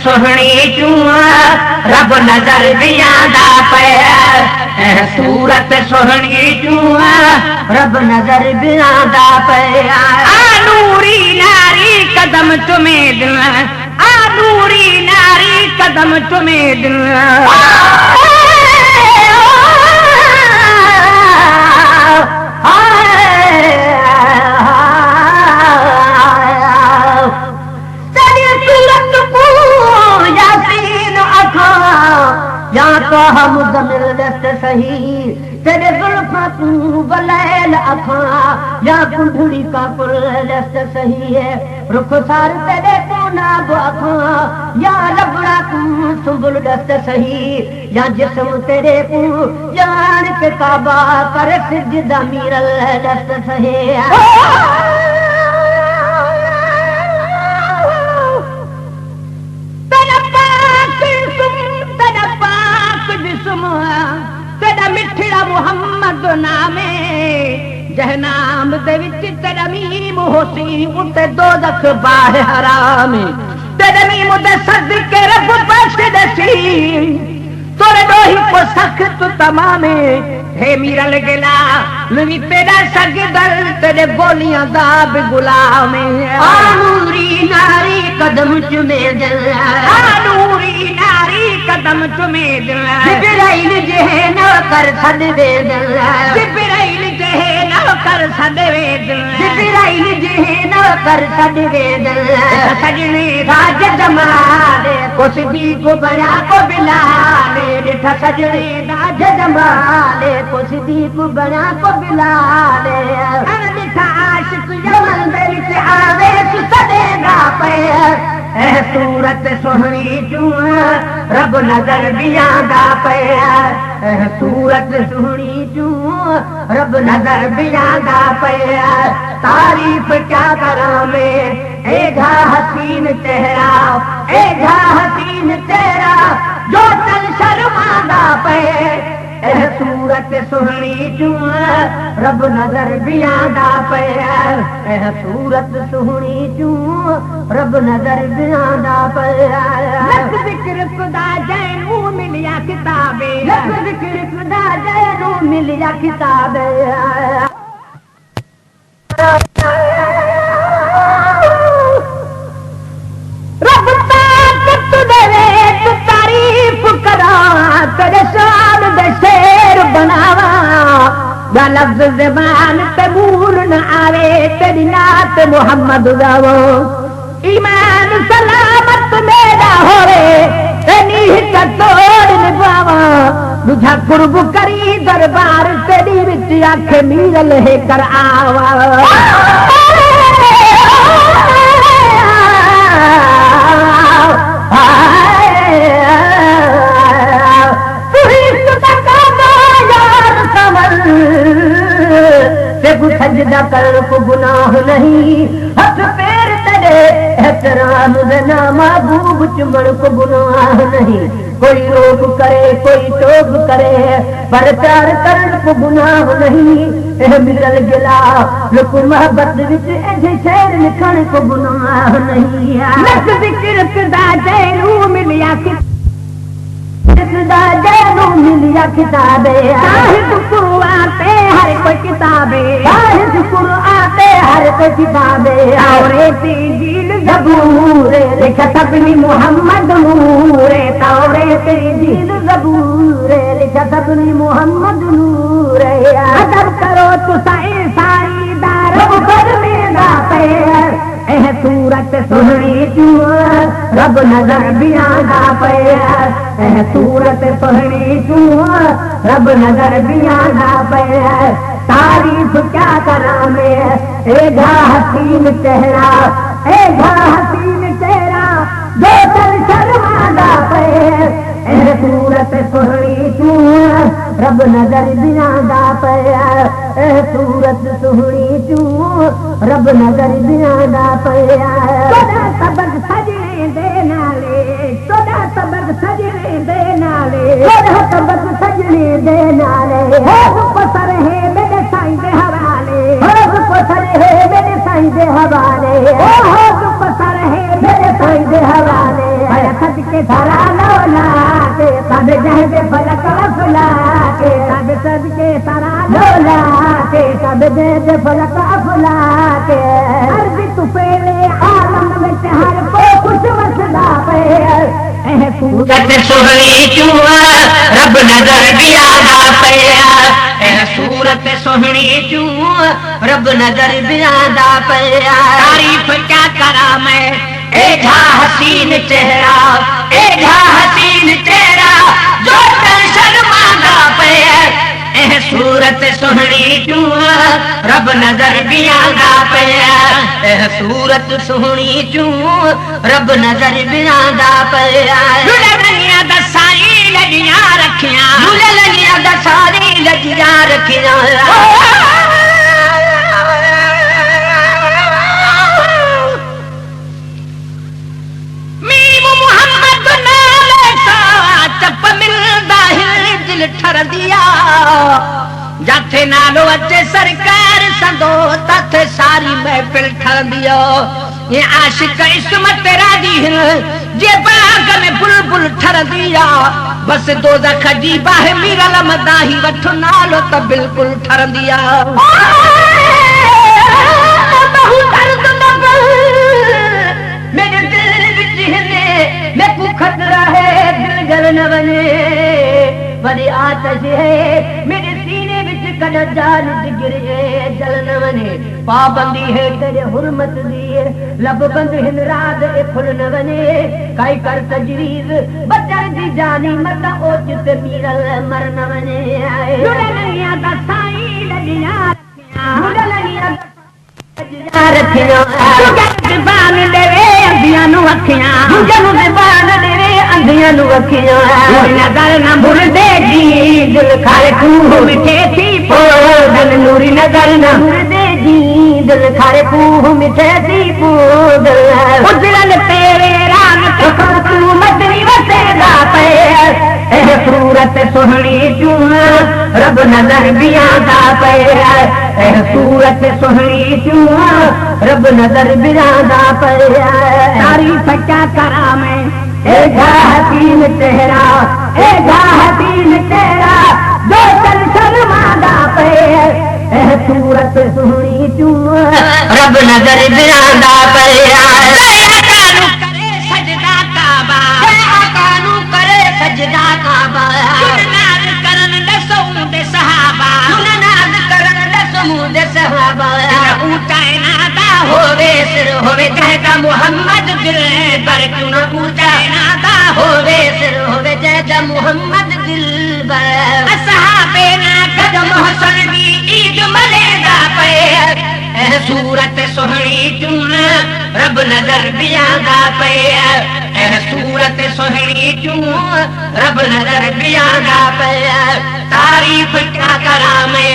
सुहणी चूं रब नज़र भी आंदा पिया सूरत सुहणी चूं रब नज़र भी आंदा पिया नूरी नारी कदम तुम्हें दिल नूरी नारी कदम तुम्हें दिल या तो हम ज़मीर दस्त सही तेरे जुल्फ़ां तू वलैल अखां या कुंडली का पुर दस्त सही है रुखसार तेरे तू नाब अखां या लबड़ा तू सुंबुल दस्त सही या जिस्म तेरे तू जान के काबा कर सिजदा मीरल दस्त सही तेरा मिठड़ा मुहम्मद नामे जहनाम दे विच तेरा मीम होसी उते दोज़ख बाह हराम तेरे मीम दे सदके रब बख्श दसी तोरे दोही को सख्त तमामे हे मीरल गिला नवी तेरा सगदल तेरे बोलियां दा भी गुलाम नूरी नारी कदम चुमे दिल नूरी नारी कदम चुमे दिल जिब्राइल जहे न कर सदे दिल जिब्राइल जहे न कर सदे दिल जिब्राइल जहे न कर सदे दिल सजने राज जमाले कुछ भी को बड़ा को बिलाले दिठा सजने राज जमाले कुछ भी को बड़ा को बिलाले दिठा आशिक जमल दे विच आवे सदेगा पे सूरत सुहणी चूं रब नज़र भी आंदा पिया सूरत सुहणी चूं रब नज़र भी आंदा पिया तारीफ क्या करां मैं एधा हसीन चेहरा एधा हसीन चेहरा जो चल शर्मांदा पे सूरत सुहणी चूं रब नज़र भी आंदा पिया सूरत सुहणी चूं रब नज़र भी आंदा पिया लख ज़िक्र खुदा जैनू मिलिया किताबे लख ज़िक्र खुदा जैनू मिलिया किताबे रब ताकत देवे तू तारीफ करा तेरे शान दे शेर बनावा या लफ्ज़ ज़बान पे भूल न आवे तेरी नात मुहम्मद गावो ईमान सलामत मेरा होवे तेरी हित तोड़ निभावा बुझा कुर्ब करी दरबार तेरी विच आखे मीरल है कर आवा सजदा कर को गुनाह नहीं हथ पैर तेरे एहतराम देना महबूब चुमन को गुनाह नहीं कोई रोक करे कोई टोक करे पर प्यार करन को गुनाह नहीं मिलल गिला लोक मोहब्बत विच ऐसे शेर लिखण को गुनाह नहीं लख ज़िक्र खुदा जैनू मिलिया जैनू मिलिया किताबे साहिब कुरान पे हर कोई किताबे साहिब कुरान पे हर कोई किताबे तौरात इंजील ज़बूर लिखा सबनी मुहम्मद नूरे तौरात इंजील ज़बूर लिखा सबनी मुहम्मद नूरे अदब करो तुसा ईसाई दार पर मेरा पैर सूरत सुहणी चूं रब नज़र भी आंदा पिया सूरत सुहणी चूं रब नज़र भी आंदा पिया तारीफ क्या करां मैं एधा हसीन चेहरा जो चल शर्मांदा पिया सूरत सुहणी चूं रब नज़र भी आंदा पिया सूरत सुहणी चूं रब नज़र भी आंदा पिया तोड़ा सबक सजने दे नाले तोड़ा सबक सजने दे नाले तोड़ा सबक सजने दे नाले हो पसर है मेरे साईं दे हवाले हो पसर है मेरे साईं दे हवाले हो पसर है मेरे साईं दे हवाले सदके सारा लोला के सब जहदे फलक फुला के सब सदके सारा लोला के सब जहदे फलक फुला के अर्ज तू पेले आलम में हर को कुछ मसला पे सूरत सोहनी क्यों रब नजर भी आदा पे सूरत सोहनी क्यों रब नजर भी आदा पे तारीफ क्या करा मैं एजा हसीन चेहरा जो दिल शर्मांदा पे सूरत सोहनी क्यों रब नजर भी आदा पे सूरत सोहनी क्यों रब नजर भी आदा पे दुल्हनिया दा सारी लगियां रखियां दुल्हनिया दा सारी लगियां रखियां ठरदिया जाथे नालो अचे सरकार संदो तथे सारी महफिल ठरदिया ये आशिक इस्मत राजी जे बाग में बुलबुल ठरदिया बस दोज़ख जी बाह मीरल मदाही वठो नालो त बिल्कुल ठरदिया मेरे दिल विच हिने मैं को खतरा है दिल गल न बने बड़ी आतश है मेरे सीने विच कद जान गिरे जल न वने पाबंदी है तेरे हुरमत दी लब बंद हिन रात ए खुल न वने काई कर तजवीज बचन दी जानी मत ओचित मीरल मर न वने दुल्हनिया दा साई लगियां दुल्हनिया रखियां ज़बान देवे अंधियां नु अखियां ज़बान देवे अंधियां नु अखियां नजर न भुल दे जी दिल खाए खूह मिठे थी पो दिल नूरी नजर न भुल दे जी दिल खाए खूह मिठे थी पो दिल उजलन तेरे राग तू मदनी वसेदा पे सूरत सोहनी क्यों रब नजर भी आदा पे सूरत सोहनी क्यों रब नजर भी आदा पे तारीफ क्या करा मैं एजा हसीन चेहरा जो चल शर्मादा पे सूरत सोहनी क्यों रब नजर भी आदा पे सजदा काबा नाज करन दसों दे सहाबा नाज करन दसों दे सहाबा ऊंचा नादा होवे सिर होवे जैदा मोहम्मद दिल पर क्यों न ऊंचा नादा होवे सिर होवे जैदा मोहम्मद दिल पर सहाबे ना कदम हसन दी ईद मलेदा पे सूरत सोहनी क्यों रब नजर भी आदा पे सूरत सोहनी क्यों रब नजर भी आदा पे तारीफ क्या करा मैं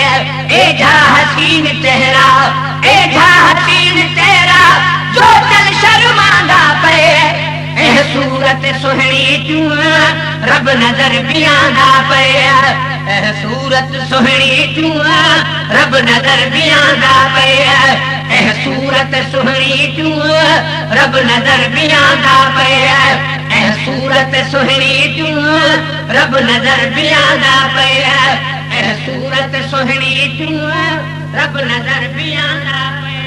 एजा हसीन चेहरा जो चल शर्मांदा पे सूरत सोहनी क्यों रब नजर भी आदा पे सूरत सोहनी क्यों रब नजर भी आदा पे सूरत सोहनी क्यों रब नजर भी आदा पे सूरत सोहनी क्यों रब नजर भी आदा पे सूरत सोहनी क्यों रब नजर भी आदा पे